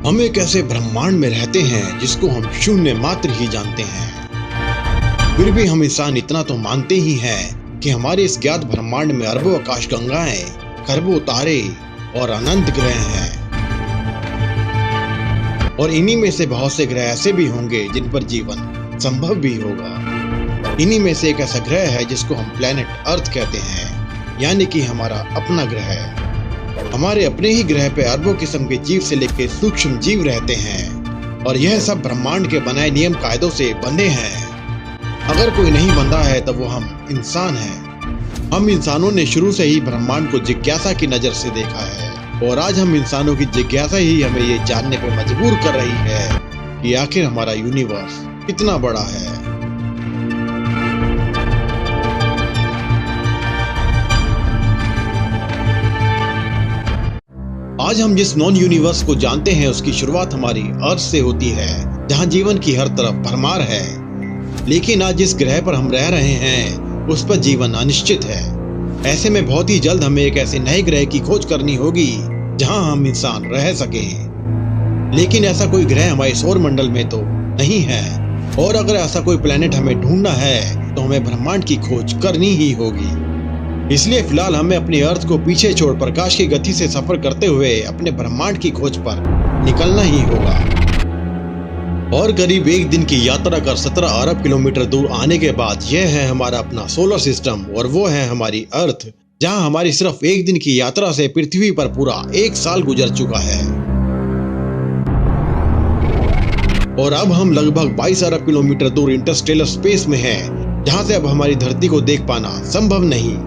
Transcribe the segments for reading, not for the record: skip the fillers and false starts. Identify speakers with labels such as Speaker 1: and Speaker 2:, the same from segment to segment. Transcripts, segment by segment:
Speaker 1: हम एक ऐसे ब्रह्मांड में रहते हैं जिसको हम शून्य मात्र ही जानते हैं। फिर भी हम इंसान इतना तो मानते ही हैं कि हमारे इस ज्ञात ब्रह्मांड में अरबों आकाश गंगाएं, खरबों तारे और अनंत ग्रह हैं। और इन्हीं में से बहुत से ग्रह ऐसे भी होंगे जिन पर जीवन संभव भी होगा। इन्हीं में से एक ऐसा ग्रह है जिसको हम प्लेनेट अर्थ कहते हैं, यानी कि हमारा अपना ग्रह है। हमारे अपने ही ग्रह पे अरबों किस्म के जीव से लेकर सूक्ष्म जीव रहते हैं और यह सब ब्रह्मांड के बनाए नियम कायदों से बंधे हैं। अगर कोई नहीं बंधा है तो वो हम इंसान हैं। हम इंसानों ने शुरू से ही ब्रह्मांड को जिज्ञासा की नजर से देखा है और आज हम इंसानों की जिज्ञासा ही हमें ये जानने पर मजबूर कर रही है कि आखिर हमारा यूनिवर्स कितना बड़ा है। आज हम जिस नॉन यूनिवर्स को जानते हैं उसकी शुरुआत हमारी अर्थ से होती है, जहां जीवन की हर तरफ भरमार है। लेकिन आज जिस ग्रह पर हम रह रहे हैं उस पर जीवन अनिश्चित है। ऐसे में बहुत ही जल्द हमें एक ऐसे नए ग्रह की खोज करनी होगी जहां हम इंसान रह सके। लेकिन ऐसा कोई ग्रह हमारे सौर मंडल में तो नहीं है, और अगर ऐसा कोई प्लेनेट हमें ढूंढना है तो हमें ब्रह्मांड की खोज करनी ही होगी। इसलिए फिलहाल हमें अपनी अर्थ को पीछे छोड़ प्रकाश की गति से सफर करते हुए अपने ब्रह्मांड की खोज पर निकलना ही होगा। और करीब एक दिन की यात्रा कर 17 अरब किलोमीटर दूर आने के बाद यह है हमारा अपना सोलर सिस्टम, और वो है हमारी अर्थ, जहां हमारी सिर्फ एक दिन की यात्रा से पृथ्वी पर पूरा 1 साल गुजर चुका है। और अब हम लगभग 22 अरब किलोमीटर दूर इंटरस्टेलर स्पेस में हैं, जहां से अब हमारी धरती को देख पाना संभव नहीं।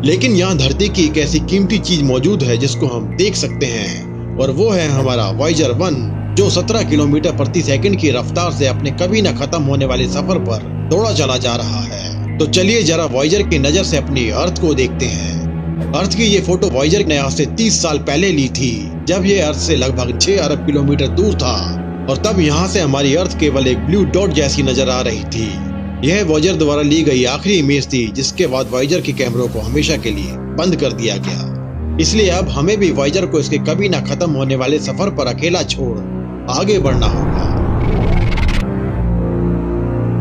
Speaker 1: लेकिन यहाँ धरती की एक ऐसी कीमती चीज मौजूद है जिसको हम देख सकते हैं, और वो है हमारा वॉयेजर 1, जो 17 किलोमीटर प्रति सेकंड की रफ्तार से अपने कभी न खत्म होने वाले सफर पर दौड़ा चला जा रहा है। तो चलिए जरा वॉयेजर की नजर से अपनी अर्थ को देखते हैं। अर्थ की ये फोटो वॉयेजर ने आज से 30 साल पहले ली थी, जब ये अर्थ से लगभग 6 अरब किलोमीटर दूर था, और तब यहाँ से हमारी अर्थ केवल एक ब्लू डॉट जैसी नजर आ रही थी। यह वॉयेजर द्वारा ली गई आखिरी इमेज थी, जिसके बाद वॉयेजर के कैमरों को हमेशा के लिए बंद कर दिया गया। इसलिए अब हमें भी वॉयेजर को इसके कभी ना खत्म होने वाले सफर पर अकेला छोड़ आगे बढ़ना होगा।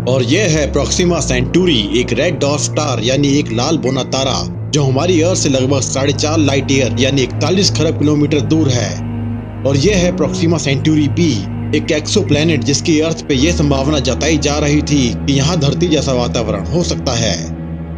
Speaker 1: और यह है प्रोक्सिमा सेंटूरी, एक रेड डॉर्फ स्टार यानी एक लाल बौना तारा, जो हमारी अर्थ से लगभग 4.5 लाइट ईयर यानी 41 खरब किलोमीटर दूर है। और यह है प्रोक्सिमा सेंटूरी बी, एक एक्सोप्लैनेट जिसकी अर्थ पे यह संभावना जताई जा रही थी कि यहाँ धरती जैसा वातावरण हो सकता है।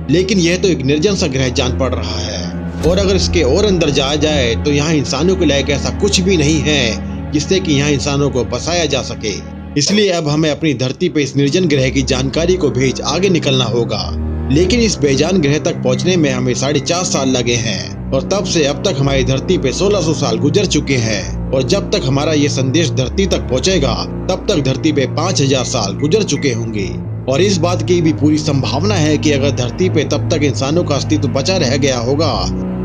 Speaker 1: लेकिन यह तो एक निर्जन सा ग्रह जान पड़ रहा है, और अगर इसके और अंदर जाया जाए तो यहाँ इंसानों के लायक ऐसा कुछ भी नहीं है जिससे कि यहाँ इंसानों को बसाया जा सके। इसलिए अब हमें अपनी धरती पे इस निर्जन ग्रह की जानकारी को भेज आगे निकलना होगा। लेकिन इस बेजान ग्रह तक पहुँचने में हमें 4.5 साल लगे हैं, और तब से अब तक हमारी धरती पे 1600 साल गुजर चुके हैं। और जब तक हमारा ये संदेश धरती तक पहुंचेगा तब तक धरती पे 5000 साल गुजर चुके होंगे। और इस बात की भी पूरी संभावना है कि अगर धरती पे तब तक इंसानों का अस्तित्व बचा रह गया होगा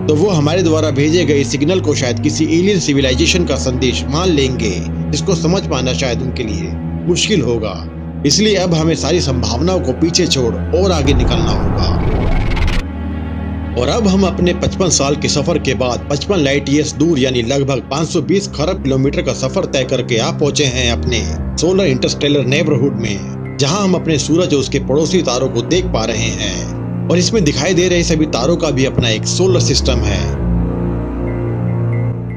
Speaker 1: तो वो हमारे द्वारा भेजे गए सिग्नल को शायद किसी एलियन सिविलाइजेशन का संदेश मान लेंगे, जिसको समझ पाना शायद उनके लिए मुश्किल होगा। इसलिए अब हमें सारी संभावनाओं को पीछे छोड़ और आगे निकलना होगा। और अब हम अपने 55 साल के सफर के बाद 55 लाइट ईयर्स दूर यानी लगभग 520 खरब किलोमीटर का सफर तय करके आ पहुंचे हैं अपने सोलर इंटरस्टेलर नेबरहुड में, जहां हम अपने सूरज और उसके पड़ोसी तारों को देख पा रहे हैं। और इसमें दिखाई दे रहे सभी तारों का भी अपना एक सोलर सिस्टम है।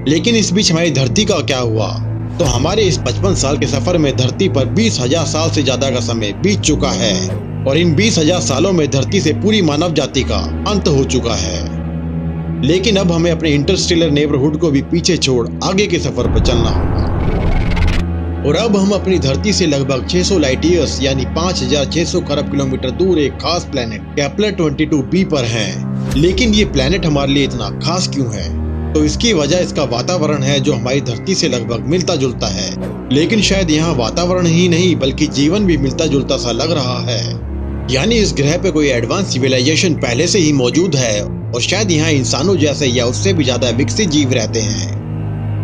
Speaker 1: लेकिन इस बीच हमारी धरती का क्या हुआ? तो हमारे इस 55 साल के सफर में धरती पर 20,000 साल से ज्यादा का समय बीत चुका है, और इन 20,000 सालों में धरती से पूरी मानव जाति का अंत हो चुका है। लेकिन अब हमें अपने इंटरस्टेलर नेबरहुड को भी पीछे छोड़ आगे के सफर पर चलना होगा। और अब हम अपनी धरती से लगभग 600 लाइट ईयर्स यानी 5600 खरब किलोमीटर दूर एक खास प्लेनेट केपलर 22b पर हैं। लेकिन ये प्लेनेट हमारे लिए इतना खास क्यों है? तो इसकी वजह इसका वातावरण है, जो हमारी धरती से लगभग मिलता जुलता है। लेकिन शायद यहाँ वातावरण ही नहीं बल्कि जीवन भी मिलता जुलता सा लग रहा है। यानी इस ग्रह पे कोई एडवांस सिविलाइजेशन पहले से ही मौजूद है, और शायद यहाँ इंसानों जैसे या उससे भी ज्यादा विकसित जीव रहते हैं।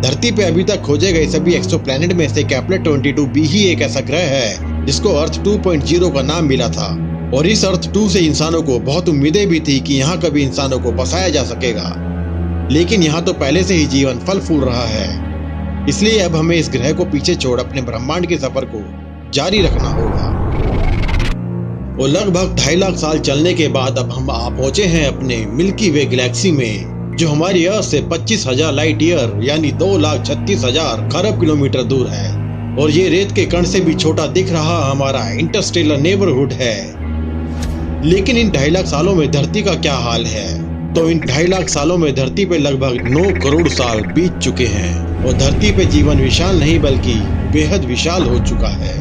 Speaker 1: धरती पे अभी तक खोजे गए सभी एक्सोप्लैनेट में से केपलर 22b ही एक ऐसा ग्रह है जिसको अर्थ 2.0 का नाम मिला था। और इस अर्थ 2 से इंसानों को बहुत उम्मीदें भी थी कि यहाँ कभी इंसानों को बसाया जा सकेगा। लेकिन यहाँ तो पहले से ही जीवन फल फूल रहा है। इसलिए अब हमें इस ग्रह को पीछे छोड़ अपने ब्रह्मांड के सफर को जारी रखना होगा। और लगभग 2.5 लाख साल चलने के बाद अब हम आ पहुंचे हैं अपने मिल्की वे गैलेक्सी में, जो हमारी अर्थ से 25,000 लाइट ईयर यानी 2,36,000 खरब किलोमीटर दूर है। और ये रेत के कण से भी छोटा दिख रहा हमारा इंटरस्टेलर नेबरहुड है। लेकिन इन 2.5 लाख सालों में धरती का क्या हाल है? तो इन 2.5 लाख सालों में धरती पे लगभग 9 करोड़ साल बीत चुके हैं और धरती पे जीवन विशाल नहीं बल्कि बेहद विशाल हो चुका है।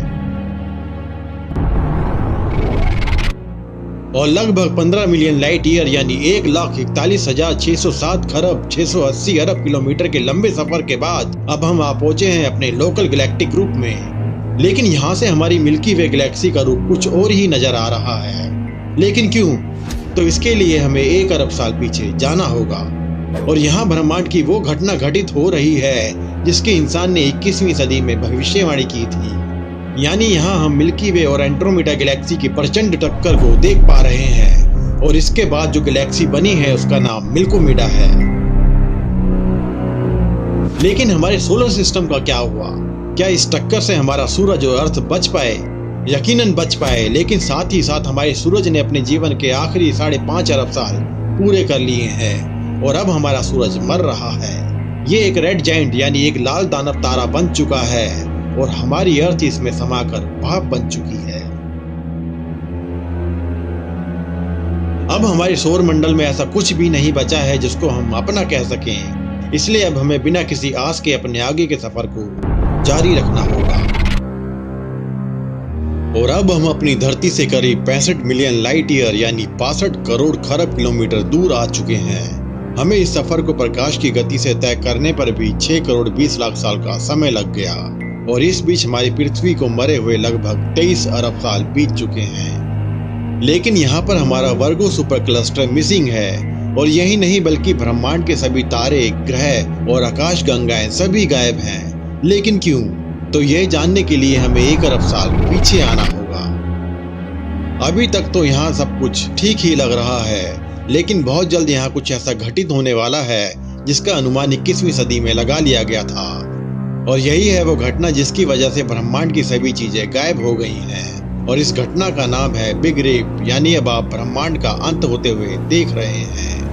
Speaker 1: और लगभग 15 मिलियन लाइट ईयर यानी 1,41,607 खरब 680 अरब किलोमीटर के लंबे सफर के बाद अब हम आ पहुंचे हैं अपने लोकल गैलेक्टिक ग्रुप में। लेकिन यहाँ से हमारी मिल्की वे गैलेक्सी का रूप कुछ और ही नजर आ रहा है। लेकिन क्यों? तो इसके लिए हमें 1 अरब साल पीछे जाना होगा और यहाँ ब्रह्मांड की वो घटना घटित हो रही है जिसके इंसान ने 21वीं सदी में भविष्यवाणी की थी। यानी यहाँ हम मिल्की वे और एंड्रोमेडा गैलेक्सी की प्रचंड टक्कर को देख पा रहे हैं और इसके बाद जो गैलेक्सी बनी है उसका नाम मिल्कोमेडा है। लेकिन हमारे सोलर सिस्टम का क्या हुआ? क्या इस टक्कर से हमारा सूरज और अर्थ बच पाए? यकीनन बच पाए, लेकिन साथ ही साथ हमारे सूरज ने अपने जीवन के आखिरी 5.5 अरब साल पूरे कर लिए हैं और अब हमारा सूरज मर रहा है। ये एक रेड जाइंट यानी एक लाल दानव तारा बन चुका है और हमारी अर्थ इसमें समाकर भाप बन चुकी है। अब हमारे सौर मंडल में ऐसा कुछ भी नहीं बचा है जिसको हम अपना कह सकें। इसलिए अब हमें बिना किसी आस के अपने आगे के सफर को जारी रखना होगा। और अब हम अपनी धरती से करीब 65 मिलियन लाइट ईयर यानी 62 करोड़ खरब किलोमीटर दूर आ चुके हैं। हमें इस सफर को प्रकाश की गति से तय करने पर भी 6 करोड़ 20 लाख साल का समय लग गया और इस बीच हमारी पृथ्वी को मरे हुए लगभग 23 अरब साल बीत चुके हैं। लेकिन यहाँ पर हमारा वर्गो सुपर क्लस्टर मिसिंग है और यही नहीं बल्कि ब्रह्मांड के सभी तारे, ग्रह और आकाश गंगाएं सभी गायब हैं। लेकिन क्यों? तो यह जानने के लिए हमें 1 अरब साल पीछे आना होगा। अभी तक तो यहाँ सब कुछ ठीक ही लग रहा है, लेकिन बहुत जल्द यहाँ कुछ ऐसा घटित होने वाला है जिसका अनुमान 21वीं सदी में लगा लिया गया था। और यही है वो घटना जिसकी वजह से ब्रह्मांड की सभी चीजें गायब हो गई हैं। और इस घटना का नाम है बिग रिप, यानी अब आप ब्रह्मांड का अंत होते हुए देख रहे हैं।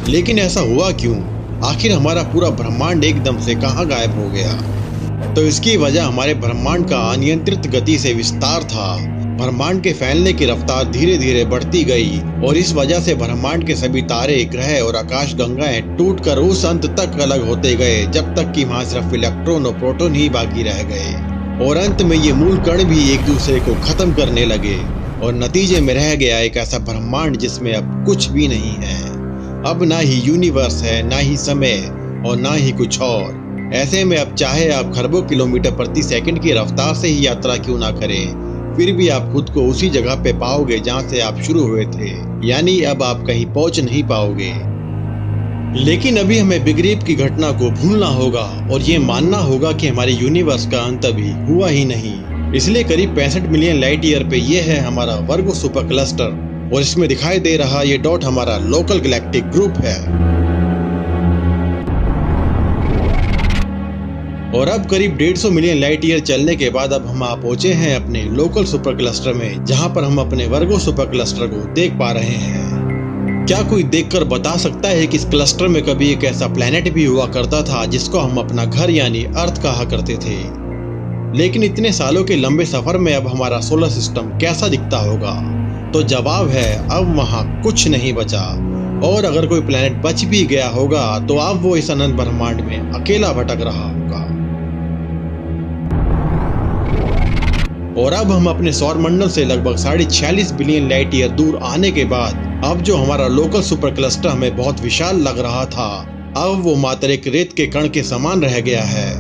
Speaker 1: लेकिन ऐसा हुआ क्यों? आखिर हमारा पूरा ब्रह्मांड एकदम से कहां गायब हो गया? तो इसकी वजह हमारे ब्रह्मांड का अनियंत्रित गति से विस्तार था। ब्रह्मांड के फैलने की रफ्तार धीरे धीरे बढ़ती गई और इस वजह से ब्रह्मांड के सभी तारे, ग्रह और आकाश गंगाएं टूटकर उस अंत तक अलग होते गए जब तक कि वहां सिर्फ इलेक्ट्रॉन और प्रोटॉन ही बाकी रह गए। और अंत में ये मूल कण भी एक दूसरे को खत्म करने लगे और नतीजे में रह गया एक ऐसा ब्रह्मांड जिसमें अब कुछ भी नहीं है। अब ना ही यूनिवर्स है, ना ही समय और ना ही कुछ और। ऐसे में अब चाहे आप खरबों किलोमीटर प्रति सेकंड की रफ्तार से ही यात्रा क्यों ना करें, फिर भी आप खुद को उसी जगह पे पाओगे जहां से आप शुरू हुए थे। यानी अब आप कहीं पहुंच नहीं पाओगे। लेकिन अभी हमें बिग रिप की घटना को भूलना होगा और ये मानना होगा कि हमारे यूनिवर्स का अंत अभी हुआ ही नहीं। इसलिए करीब 65 मिलियन लाइट ईयर पे ये है हमारा वर्गो सुपर क्लस्टर और इसमें दिखाई दे रहा ये डॉट हमारा लोकल गैलेक्टिक ग्रुप है। और अब करीब 150 मिलियन लाइट ईयर चलने के बाद अब हम आ पहुंचे हैं अपने लोकल सुपर क्लस्टर में, जहां पर हम अपने वर्गो सुपर क्लस्टर को देख पा रहे हैं। क्या कोई देखकर बता सकता है कि इस क्लस्टर में कभी एक ऐसा प्लेनेट भी हुआ करता था जिसको हम अपना घर यानी अर्थ कहा करते थे? लेकिन इतने सालों के लंबे सफर में अब हमारा सोलर सिस्टम कैसा दिखता होगा? तो जवाब है अब वहां कुछ नहीं बचा। और अगर कोई प्लेनेट बच भी गया होगा तो अब वो इस अनंत ब्रह्मांड में अकेला भटक रहा होगा। और अब हम अपने सौर मंडल से लगभग 46.5 बिलियन लाइट ईयर दूर आने के बाद अब जो हमारा लोकल सुपर क्लस्टर हमें बहुत विशाल लग रहा था, अब वो मात्र एक रेत के कण के समान रह गया है।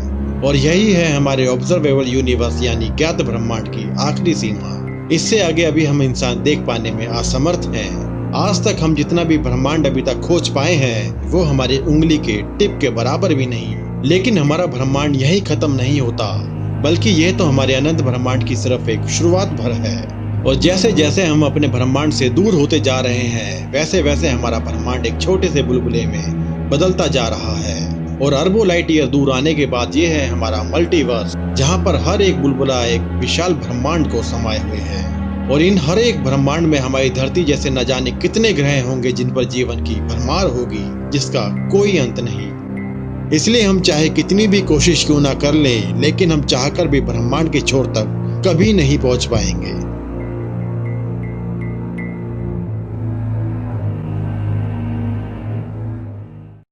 Speaker 1: और यही है हमारे ऑब्जर्वेबल यूनिवर्स यानी ज्ञात ब्रह्मांड की आखिरी सीमा। इससे आगे अभी हम इंसान देख पाने में असमर्थ हैं। आज तक हम जितना भी ब्रह्मांड अभी तक खोज पाए हैं वो हमारी उंगली के टिप के बराबर भी नहीं। लेकिन हमारा ब्रह्मांड यही खत्म नहीं होता, बल्कि यह तो हमारे अनंत ब्रह्मांड की सिर्फ एक शुरुआत भर है। और जैसे जैसे हम अपने ब्रह्मांड से दूर होते जा रहे हैं वैसे वैसे हमारा ब्रह्मांड एक छोटे से बुलबुले में बदलता जा रहा है। और अरबों लाइट ईयर दूर आने के बाद ये है हमारा मल्टीवर्स, जहाँ पर हर एक बुलबुला एक विशाल ब्रह्मांड को समाये हुए है। और इन हर एक ब्रह्मांड में हमारी धरती जैसे न जाने कितने ग्रह होंगे जिन पर जीवन की भरमार होगी, जिसका कोई अंत नहीं। इसलिए हम चाहे कितनी भी कोशिश क्यों ना कर लें, लेकिन हम चाहकर भी ब्रह्मांड के छोर तक कभी नहीं पहुंच पाएंगे।